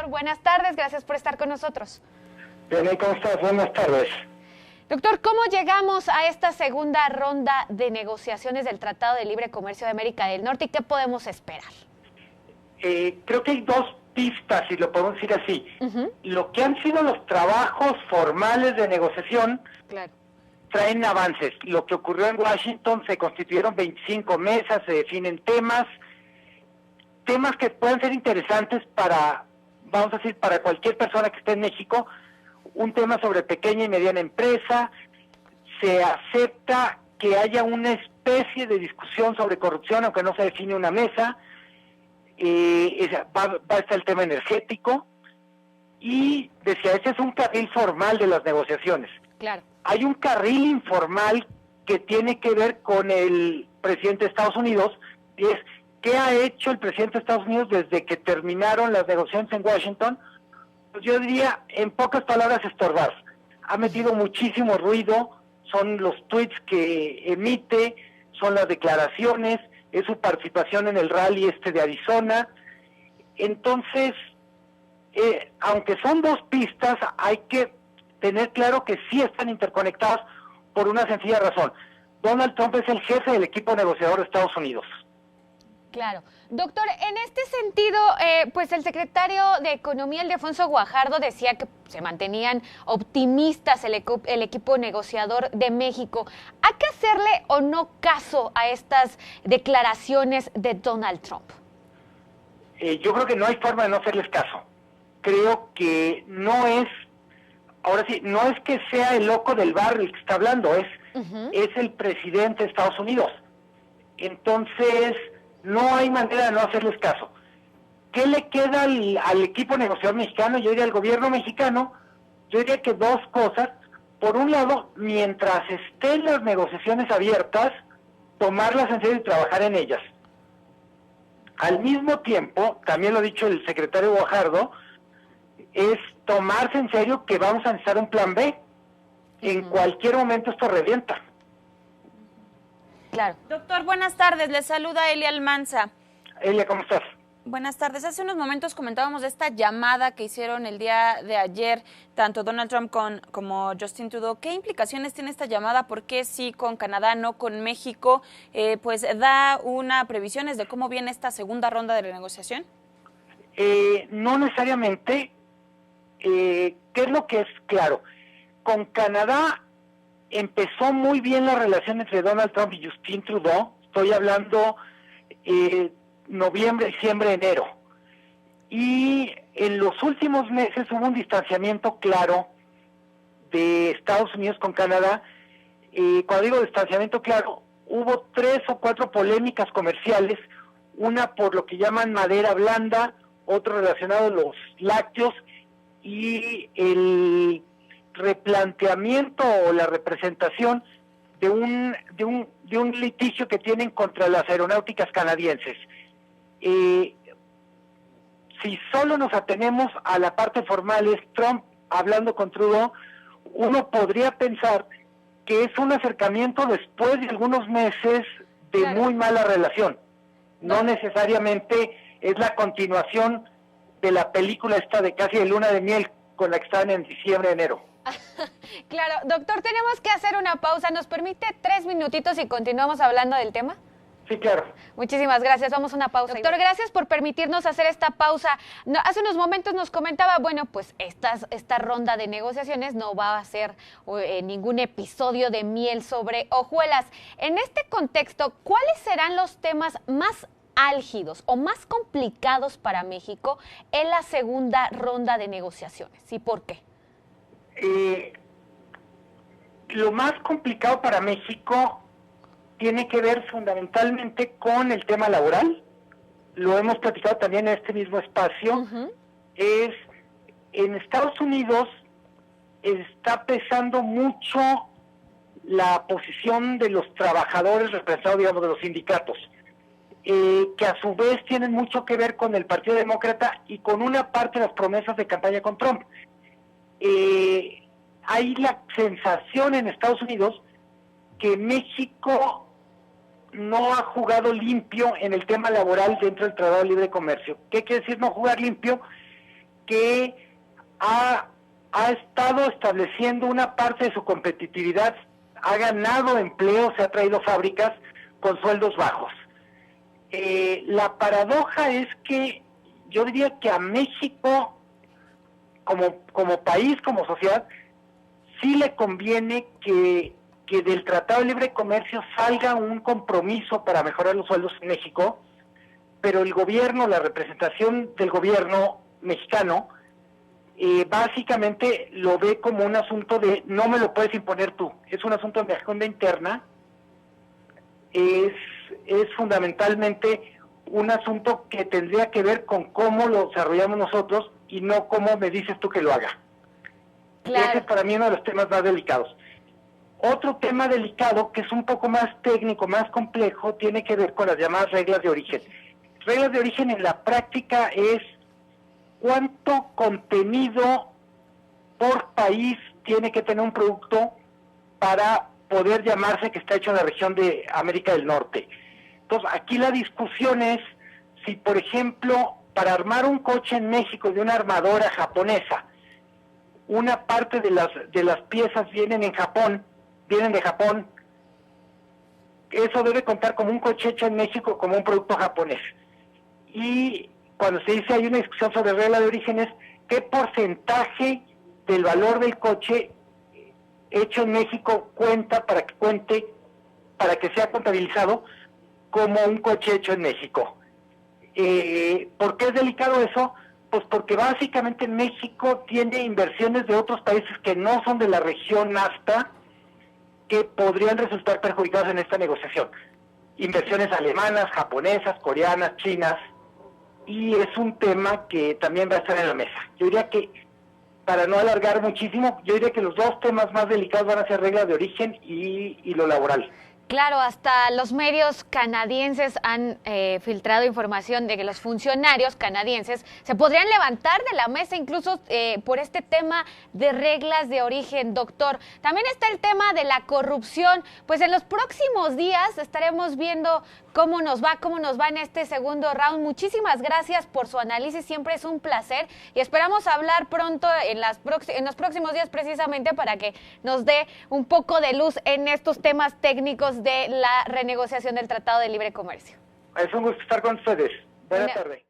Doctor, buenas tardes, gracias por estar con nosotros. Bien, ¿cómo estás? Buenas tardes. Doctor, ¿cómo llegamos a esta segunda ronda de negociaciones del Tratado de Libre Comercio de América del Norte y qué podemos esperar? Creo que hay dos pistas, si lo podemos decir así. Lo que han sido los trabajos formales de negociación traen avances. Lo que ocurrió en Washington, se constituyeron 25 mesas, se definen temas que pueden ser interesantes para, vamos a decir, para cualquier persona que esté en México. Un tema sobre pequeña y mediana empresa, se acepta que haya una especie de discusión sobre corrupción, aunque no se define una mesa, va a estar el tema energético, y decía, ese es un carril formal de las negociaciones. Claro. Hay un carril informal que tiene que ver con el presidente de Estados Unidos, y es, ¿qué ha hecho el presidente de Estados Unidos desde que terminaron las negociaciones en Washington? Pues yo diría, en pocas palabras, estorbar. Ha metido muchísimo ruido, son los tweets que emite, son las declaraciones, es su participación en el rally de Arizona. Entonces, aunque son dos pistas, hay que tener claro que sí están interconectadas por una sencilla razón. Donald Trump es el jefe del equipo negociador de Estados Unidos. Claro. Doctor, en este sentido, pues el secretario de Economía, Ildefonso Guajardo, decía que se mantenían optimistas el equipo negociador de México. ¿Hay que hacerle o no caso a estas declaraciones de Donald Trump? Yo creo que no hay forma de no hacerles caso. Creo que no es, ahora sí, no es que sea el loco del barrio el que está hablando, es el presidente de Estados Unidos. Entonces, no hay manera de no hacerles caso. ¿Qué le queda al equipo negociador mexicano? Yo diría al gobierno mexicano, yo diría que dos cosas. Por un lado, mientras estén las negociaciones abiertas, tomarlas en serio y trabajar en ellas. Al mismo tiempo, también lo ha dicho el secretario Guajardo, es tomarse en serio que vamos a necesitar un plan B. En cualquier momento esto revienta. Claro. Doctor, buenas tardes. Le saluda Elia Almanza. Elia, ¿cómo estás? Buenas tardes. Hace unos momentos comentábamos de esta llamada que hicieron el día de ayer, tanto Donald Trump como Justin Trudeau. ¿Qué implicaciones tiene esta llamada? ¿Por qué sí con Canadá, no con México? Pues da una previsiones de cómo viene esta segunda ronda de la negociación. No necesariamente. ¿Qué es lo que es claro? Con Canadá empezó muy bien la relación entre Donald Trump y Justin Trudeau. Estoy hablando noviembre, diciembre, enero. Y en los últimos meses hubo un distanciamiento claro de Estados Unidos con Canadá. Cuando digo distanciamiento claro, hubo 3 o 4 polémicas comerciales, una por lo que llaman madera blanda, otro relacionado a los lácteos, y el replanteamiento o la representación de un litigio que tienen contra las aeronáuticas canadienses. Si solo nos atenemos a la parte formal, es Trump hablando con Trudeau, uno podría pensar que es un acercamiento después de algunos meses de muy mala relación. No necesariamente es la continuación de la película esta de casi de luna de miel con la que estaban en diciembre, enero. Claro, doctor, tenemos que hacer una pausa. ¿Nos permite 3 minutitos y continuamos hablando del tema? Sí, claro. Muchísimas gracias. Vamos a una pausa. Doctor, gracias por permitirnos hacer esta pausa. Hace unos momentos nos comentaba, bueno, pues esta ronda de negociaciones no va a ser ningún episodio de miel sobre hojuelas. En este contexto, ¿cuáles serán los temas más álgidos o más complicados para México en la segunda ronda de negociaciones? ¿Y por qué? Lo más complicado para México tiene que ver fundamentalmente con el tema laboral. Lo hemos platicado también en este mismo espacio. Es en Estados Unidos está pesando mucho la posición de los trabajadores representados, digamos, de los sindicatos, que a su vez tienen mucho que ver con el Partido Demócrata y con una parte de las promesas de campaña con Trump. Hay la sensación en Estados Unidos que México no ha jugado limpio en el tema laboral dentro del Tratado de Libre Comercio. ¿Qué quiere decir no jugar limpio? que ha estado estableciendo una parte de su competitividad, ha ganado empleo, se ha traído fábricas con sueldos bajos. La paradoja es que yo diría que a México, como país, como sociedad, sí le conviene que del Tratado de Libre Comercio salga un compromiso para mejorar los sueldos en México, pero el gobierno, la representación del gobierno mexicano, básicamente lo ve como un asunto de no me lo puedes imponer tú, es un asunto de agenda interna, es fundamentalmente un asunto que tendría que ver con cómo lo desarrollamos nosotros y no cómo me dices tú que lo haga. Claro. Ese es para mí uno de los temas más delicados. Otro tema delicado, que es un poco más técnico, más complejo, tiene que ver con las llamadas reglas de origen. Reglas de origen en la práctica es cuánto contenido por país tiene que tener un producto para poder llamarse que está hecho en la región de América del Norte. Entonces, aquí la discusión es si, por ejemplo, para armar un coche en México de una armadora japonesa, una parte de las piezas vienen de Japón, eso debe contar como un coche hecho en México, como un producto japonés. Y cuando se dice hay una discusión sobre regla de orígenes, ¿qué porcentaje del valor del coche hecho en México cuenta para que sea contabilizado como un coche hecho en México? ¿Por qué es delicado eso? Pues porque básicamente México tiene inversiones de otros países que no son de la región NAFTA que podrían resultar perjudicados en esta negociación. Inversiones alemanas, japonesas, coreanas, chinas, y es un tema que también va a estar en la mesa. Yo diría que, para no alargar muchísimo, yo diría que los dos temas más delicados van a ser reglas de origen y lo laboral. Claro, hasta los medios canadienses han filtrado información de que los funcionarios canadienses se podrían levantar de la mesa incluso por este tema de reglas de origen, doctor. También está el tema de la corrupción. Pues en los próximos días estaremos viendo cómo nos va en este segundo round. Muchísimas gracias por su análisis, siempre es un placer y esperamos hablar pronto en los próximos días precisamente para que nos dé un poco de luz en estos temas técnicos de la renegociación del Tratado de Libre Comercio. Es un gusto estar con ustedes. Buenas tardes.